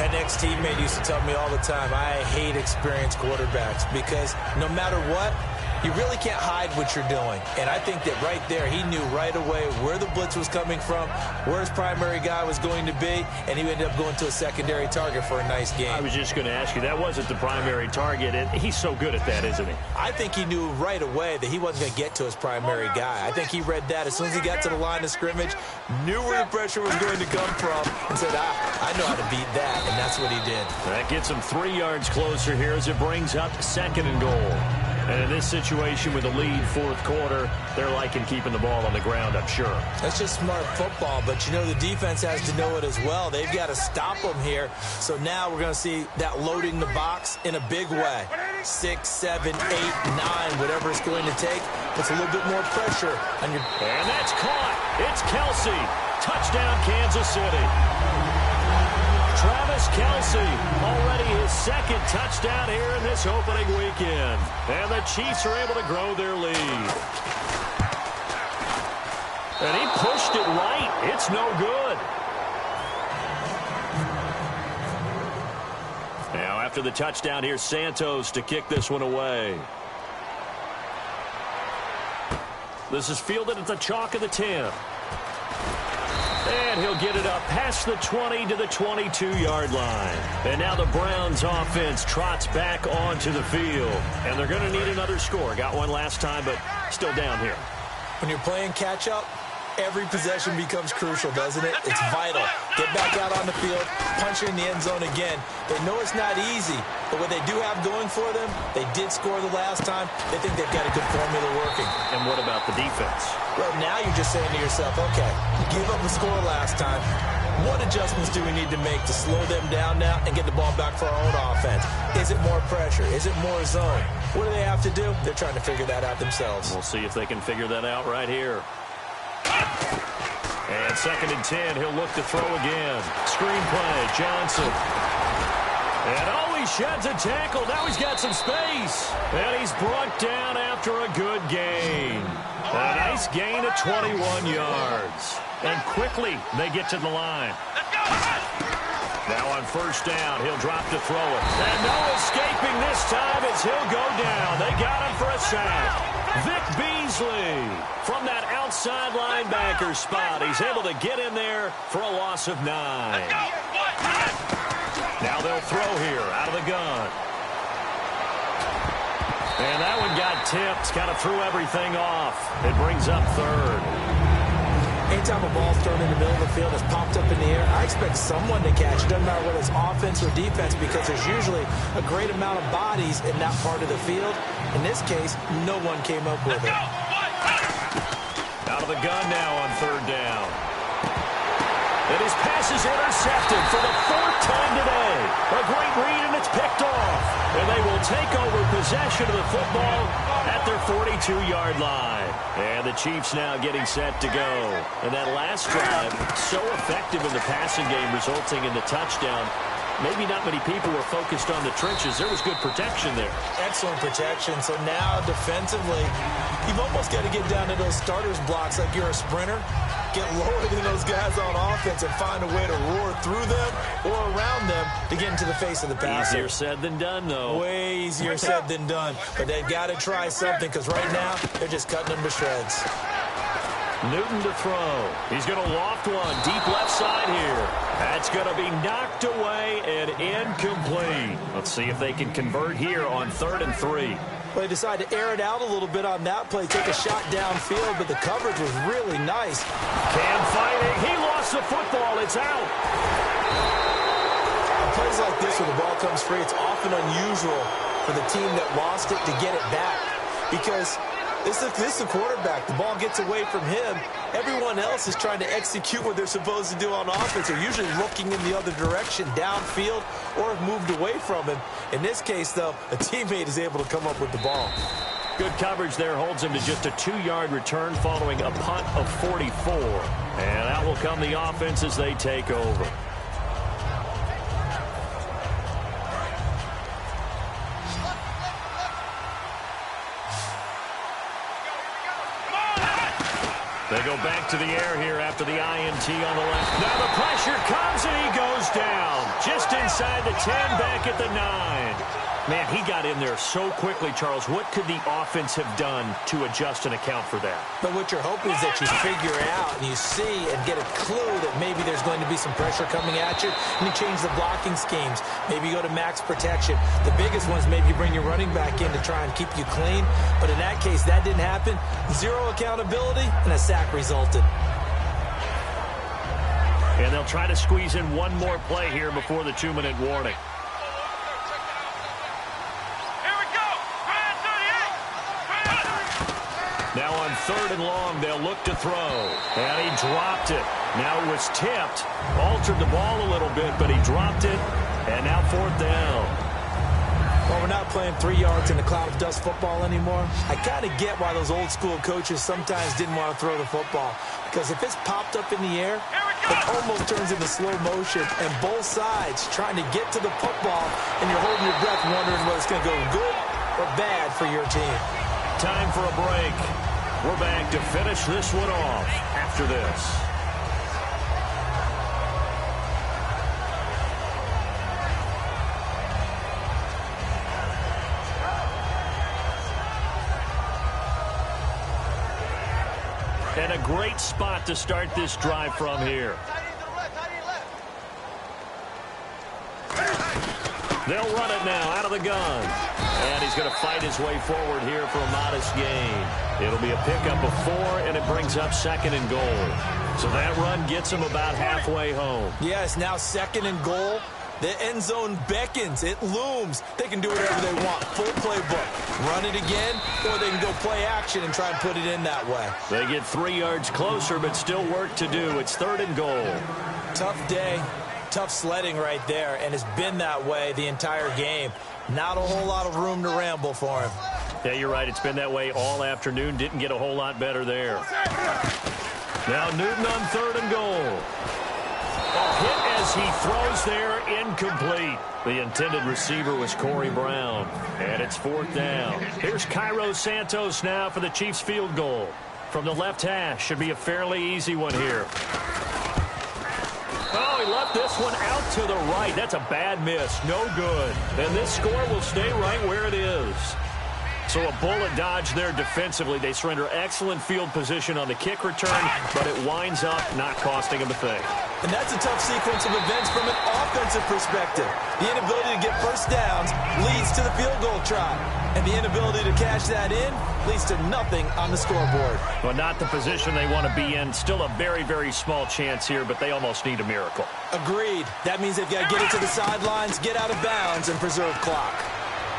[SPEAKER 4] An ex-teammate used to tell me all the time, I hate experienced quarterbacks because no matter what, you really can't hide what you're doing. And I think that right there, he knew right away where the blitz was coming from, where his primary guy was going to be, and he ended up going to a secondary target for a nice game.
[SPEAKER 3] I was just going to ask you, that wasn't the primary target, and he's so good at that, isn't he?
[SPEAKER 4] I think he knew right away that he wasn't going to get to his primary guy. I think he read that as soon as he got to the line of scrimmage, knew where the pressure was going to come from, and said, I know how to beat that, and that's what he did.
[SPEAKER 3] That gets him 3 yards closer here as it brings up 2nd and goal. And in this situation with a lead fourth quarter, they're liking keeping the ball on the ground, I'm sure.
[SPEAKER 4] That's just smart football, but you know the defense has to know it as well. They've got to stop them here. So now we're going to see that loading the box in a big way. 6, 7, 8, 9, whatever it's going to take, puts a little bit more pressure on your...
[SPEAKER 3] And that's caught. It's Kelsey. Touchdown, Kansas City. Travis Kelsey, already his 2nd touchdown here in this opening weekend. And the Chiefs are able to grow their lead. And he pushed it right. It's no good. Now after the touchdown, here's Santos to kick this one away. This is fielded at the chalk of the 10. And he'll get it up past the 20 to the 22-yard line. And now the Browns offense trots back onto the field. And they're going to need another score. Got one last time, but still down here.
[SPEAKER 4] When you're playing catch-up, every possession becomes crucial, doesn't it? It's vital. Get back out on the field, punch it in the end zone again. They know it's not easy, but what they do have going for them, they did score the last time. They think they've got a good formula working.
[SPEAKER 3] And what about the defense?
[SPEAKER 4] Well, now you're just saying to yourself, okay, give up a score last time. What adjustments do we need to make to slow them down now and get the ball back for our own offense? Is it more pressure? Is it more zone? What do they have to do? They're trying to figure that out themselves.
[SPEAKER 3] We'll see if they can figure that out right here. And 2nd and 10, he'll look to throw again. Screen play, Johnson. And he sheds a tackle. Now he's got some space. And he's brought down after a good gain. A nice gain of 21 yards. And quickly they get to the line. Now on 1st down, he'll drop to throw it. And no escaping this time as he'll go down. They got him for a sack. Vic Beasley from that outside linebacker spot. He's able to get in there for a loss of 9. Now they'll throw here out of the gun. And that one got tipped, kind of threw everything off. It brings up 3rd.
[SPEAKER 4] Anytime a ball's thrown in the middle of the field, it's popped up in the air, I expect someone to catch it. Doesn't matter whether it's offense or defense because there's usually a great amount of bodies in that part of the field. In this case, no one came up with it.
[SPEAKER 3] Out of the gun now on 3rd down. And his pass is intercepted for the 4th time today. A great read, and it's picked off. And they will take over possession of the football at their 42-yard line. And the Chiefs now getting set to go. And that last drive, so effective in the passing game, resulting in the touchdown. Maybe not many people were focused on the trenches. There was good protection there.
[SPEAKER 4] Excellent protection. So now defensively, you've almost got to get down to those starters blocks like you're a sprinter. Get lower than those guys on offense and find a way to roar through them or around them to get into the face of the passer.
[SPEAKER 3] Easier said than done, though.
[SPEAKER 4] Way easier said than done. But they've got to try something because right now they're just cutting them to shreds.
[SPEAKER 3] Newton to throw. He's going to loft one deep left side here. That's going to be knocked away and incomplete. Let's see if they can convert here on 3rd and 3.
[SPEAKER 4] Well, they decided to air it out a little bit on that play, take a shot downfield, but the coverage was really nice.
[SPEAKER 3] Cam fighting. He lost the football. It's out.
[SPEAKER 4] On plays like this where the ball comes free, it's often unusual for the team that lost it to get it back because this is the quarterback. The ball gets away from him. Everyone else is trying to execute what they're supposed to do on offense. They're usually looking in the other direction, downfield, or have moved away from him. In this case, though, a teammate is able to come up with the ball.
[SPEAKER 3] Good coverage there holds him to just a 2-yard return following a punt of 44. And out will come the offense as they take over. They go back to the air here after the INT on the left. Now the pressure comes and he goes down. Just inside the 10, back at the 9. Man, he got in there so quickly, Charles. What could the offense have done to adjust and account for that?
[SPEAKER 4] But what you're hoping is that you figure out and you see and get a clue that maybe there's going to be some pressure coming at you, and you change the blocking schemes. Maybe you go to max protection. The biggest one is maybe you bring your running back in to try and keep you clean. But in that case, that didn't happen. Zero accountability, and a sack resulted.
[SPEAKER 3] And they'll try to squeeze in one more play here before the 2-minute warning. Now on 3rd and long, they'll look to throw. And he dropped it. Now it was tipped. Altered the ball a little bit, but he dropped it. And now 4th down.
[SPEAKER 4] Well, we're not playing 3 yards in a cloud of dust football anymore. I kind of get why those old school coaches sometimes didn't want to throw the football. Because if it's popped up in the air, it almost turns into slow motion. And both sides trying to get to the football, and you're holding your breath wondering whether it's going to go good or bad for your team.
[SPEAKER 3] Time for a break. We're back to finish this one off after this. And a great spot to start this drive from here. They'll run it now out of the gun. And he's going to fight his way forward here for a modest gain. It'll be a pickup of 4, and it brings up 2nd and goal. So that run gets him about halfway home.
[SPEAKER 4] Yes, now 2nd and goal. The end zone beckons. It looms. They can do whatever they want. Full playbook. Run it again, or they can go play action and try and put it in that way.
[SPEAKER 3] They get 3 yards closer, but still work to do. It's 3rd and goal.
[SPEAKER 4] Tough day. Tough sledding right there, and it's been that way the entire game. Not a whole lot of room to ramble for him.
[SPEAKER 3] Yeah, you're right. It's been that way all afternoon. Didn't get a whole lot better there. Now Newton on 3rd and goal. A hit as he throws there, incomplete. The intended receiver was Corey Brown, and it's 4th down. Here's Cairo Santos now for the Chiefs field goal. From the left hash, should be a fairly easy one here. Oh, he left this one out to the right. That's a bad miss. No good. And this score will stay right where it is. So a bullet dodge there defensively. They surrender excellent field position on the kick return, but it winds up not costing them a thing.
[SPEAKER 4] And that's a tough sequence of events from an offensive perspective. The inability to get first downs leads to the field goal try. And the inability to cash that in leads to nothing on the scoreboard.
[SPEAKER 3] Well, not the position they want to be in. Still a very, very small chance here, but they almost need a miracle.
[SPEAKER 4] Agreed. That means they've got to get it to the sidelines, get out of bounds, and preserve clock.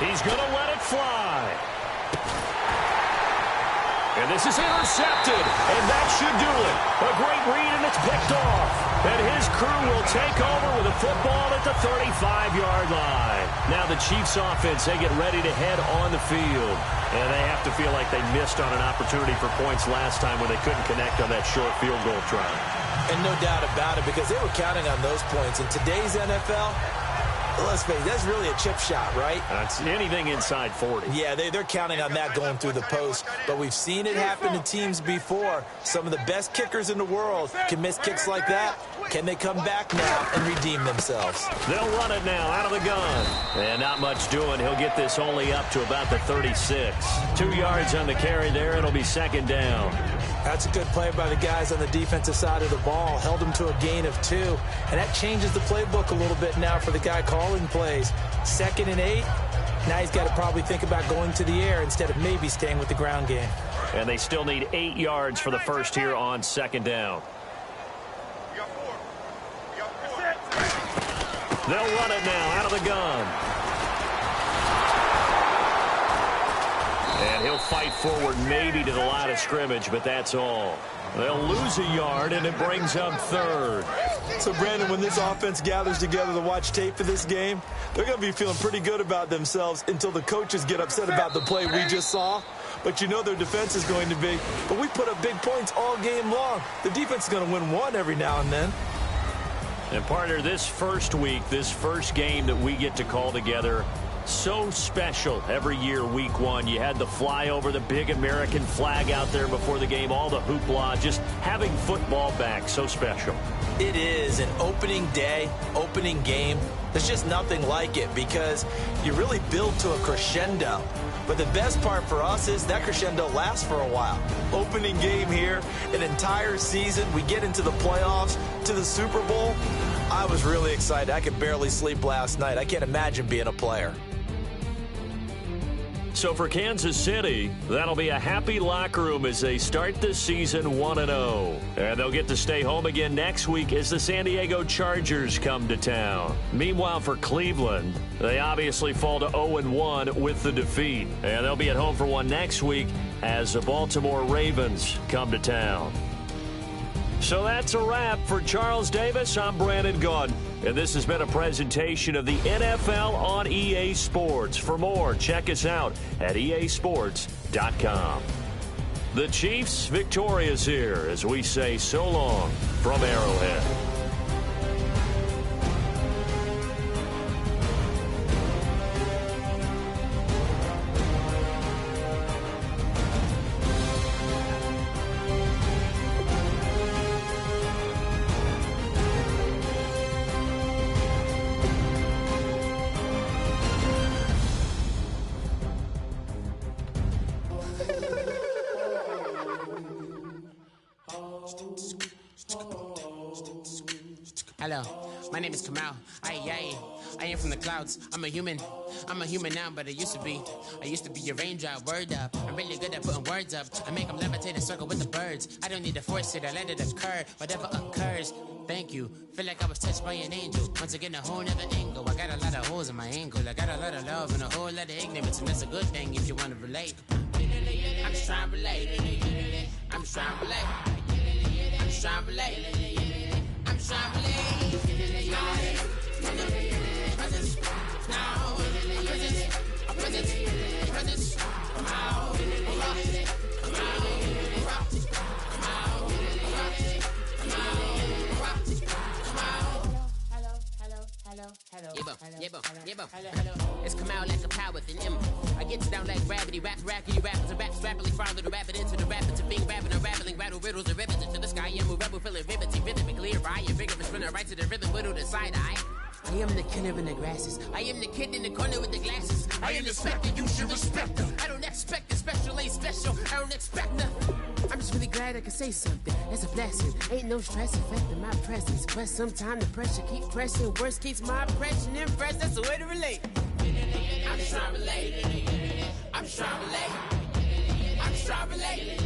[SPEAKER 3] He's going to let it fly. And this is intercepted, and that should do it. A great read, and it's picked off. And his crew will take over with a football at the 35-yard line. Now the Chiefs offense, they get ready to head on the field. And they have to feel like they missed on an opportunity for points last time when they couldn't connect on that short field goal try.
[SPEAKER 4] And no doubt about it, because they were counting on those points. In today's NFL, let's face it, that's really a chip shot, right?
[SPEAKER 3] That's anything inside 40.
[SPEAKER 4] Yeah, they're counting on that going through the post. But we've seen it happen to teams before. Some of the best kickers in the world can miss kicks like that. Can they come back now and redeem themselves?
[SPEAKER 3] They'll run it now out of the gun. And not much doing. He'll get this only up to about the 36. 2 yards on the carry there. It'll be 2nd down.
[SPEAKER 4] That's a good play by the guys on the defensive side of the ball. Held them to a gain of 2. And that changes the playbook a little bit now for the guy calling plays. 2nd and 8. Now he's got to probably think about going to the air instead of maybe staying with the ground game.
[SPEAKER 3] And they still need 8 yards for the first here on second down. They'll run it now out of the gun. And he'll fight forward maybe to the line of scrimmage, but that's all. They'll lose a yard, and it brings up third.
[SPEAKER 4] So, Brandon, when this offense gathers together to watch tape for this game, they're going to be feeling pretty good about themselves until the coaches get upset about the play we just saw. But you know their defense is going to be. But we put up big points all game long. The defense is going to win one every now and then.
[SPEAKER 3] And, partner, this first week, this first game that we get to call together, so special every year, week one. You had the flyover, the big American flag out there before the game, all the hoopla, just having football back, so special.
[SPEAKER 4] It is an opening day, opening game. There's just nothing like it because you really build to a crescendo. But the best part for us is that crescendo lasts for a while. Opening game here, an entire season. We get into the playoffs, to the Super Bowl. I was really excited. I could barely sleep last night. I can't imagine being a player.
[SPEAKER 3] So for Kansas City, that'll be a happy locker room as they start this season 1-0. And they'll get to stay home again next week as the San Diego Chargers come to town. Meanwhile, for Cleveland, they obviously fall to 0-1 with the defeat. And they'll be at home for one next week as the Baltimore Ravens come to town. So that's a wrap. For Charles Davis, I'm Brandon Gaudin. And this has been a presentation of the NFL on EA Sports. For more, check us out at easports.com. The Chiefs victorious here as we say so long from Arrowhead.
[SPEAKER 5] Hello, my name is Kamal. I am from the clouds. I'm a human now, but I used to be a raindrop. Word up, I'm really good at putting words up. I make them levitate and circle with the birds. I don't need to force it, I let it occur. Whatever occurs, thank you. Feel like I was touched by an angel. Once again, a whole nother angle. I got a lot of holes in my angle. I got a lot of love and a whole lot of ignorance, and that's a good thing if you want to relate. I'm just trying to relate. I'm just trying to relate. I'm just trying to relate. I'm just trying to relate. Presence, now, presence, come out, It's come out like a power within him. I get down like gravity, rackety rappers and raps rapidly follow the rapid into the rapids of being rapping, unraveling, rattle riddles and rivets into the sky. I'm a rebel, feeling rhythmically right. Your vigorous runner right to the rhythm, whittle the side eye. I am the killer in the grasses. I am the kid in the corner with the glasses. I am the specter, you should respect them. I don't expect the special, ain't special. I don't expect nothing. I'm just really glad I can say something. That's a blessing. Ain't no stress affecting my presence. But sometimes the pressure keep pressing. Worst keeps my impression impressed. That's the way to relate. I'm just trying to relate. I'm just trying to relate. I'm just trying to relate.